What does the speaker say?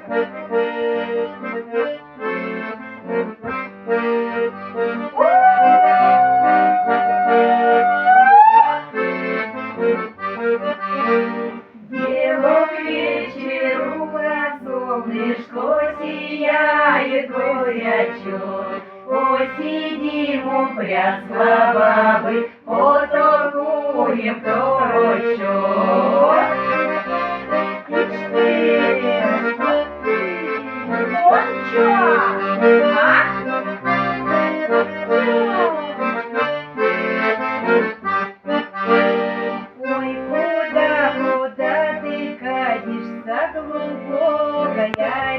Дело к вечеру, а солнышко сияет горячо. Посидим у прясла бабы, потолкуем короче. Он чё? Ой, куда ты катишься, глубокая